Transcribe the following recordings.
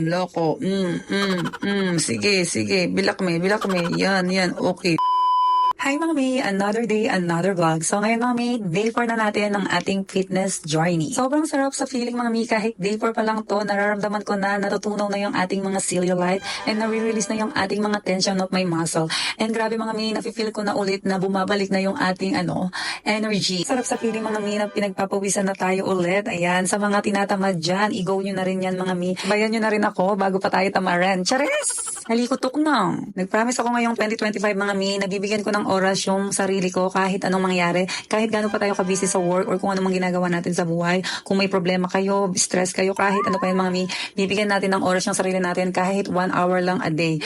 Loko. Sige, sige. Bilak me, bilak me. Yan, yan. Okay. Hi mga mi, another day, another vlog. So ngayon mga mi, day 4 na natin ng ating fitness journey. Sobrang sarap sa feeling mga mi, kahit day 4 pa lang to, nararamdaman ko na natutunaw na yung ating mga cellulite and nare-release na yung ating mga tension of my muscle. And grabe mga mi, nafe-feel ko na ulit na bumabalik na yung ating energy. Sarap sa feeling mga mi na pinagpapawisan na tayo ulit. Ayan, sa mga tinatamad dyan, i-go nyo na rin yan mga mi. Bayan nyo na rin ako bago pa tayo tamaran. Charis! Halikutok na. Nag-promise ako ngayong 2025 mga mi, nabibigyan ko ng oras yung sarili ko kahit anong mangyari, kahit gano'n pa tayo kabisi sa work or kung anong ginagawa natin sa buhay. Kung may problema kayo, stress kayo, kahit ano pa yun mga mi, bibigyan natin ng oras yung sarili natin kahit 1 hour lang a day.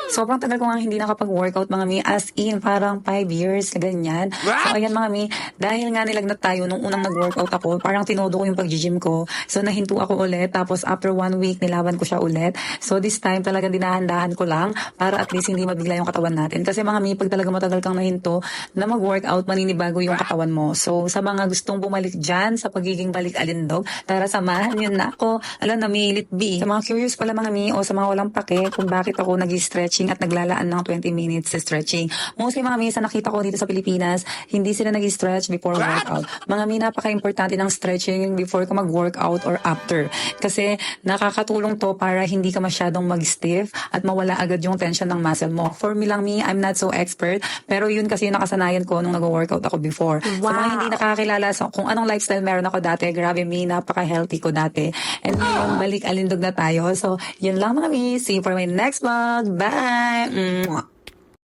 Sobrang tagal ko nga hindi nakapag-workout mga mi, as in parang 5 years na ganyan. So ayan mga mi, dahil nga nilagnat tayo nung unang nag-workout ako, parang tinodo ko yung pag-gym ko. So nahinto ako ulit, tapos after 1 week nilaban ko siya ulit. So this time talagang dinahandahan ko lang para at least hindi mabigla yung katawan natin. Kasi mga mi, pag talaga matagal kang nahinto na mag-workout, maninibago yung katawan mo. So sa mga gustong bumalik dyan sa pagiging balik-alindog, tara samahan yun na ako. Alam na milit B. Sa mga curious pala mga mi o sa mga walang pake kung bakit ako nag-stretching at naglalaan ng 20 minutes sa stretching. Mostly mga mi, sa nakita ko dito sa Pilipinas, hindi sila nag-stretch before workout. Mga mi, napaka-importante ng stretching before ka mag-workout or after. Kasi nakakatulong to para hindi ka masyadong mag-stiff at mawala agad yung tension ng muscle mo. For me lang mi, I'm not so expert, pero yun kasi yung nakasanayan ko nung nag-workout ako before. Sa mga hindi nakakilala kung anong lifestyle meron ako dati, grabe mi, napaka-healthy ko dati. And ngayon, balik alindog na tayo. So, yun lang mga mi. See you for my next vlog. Bye! Mwah.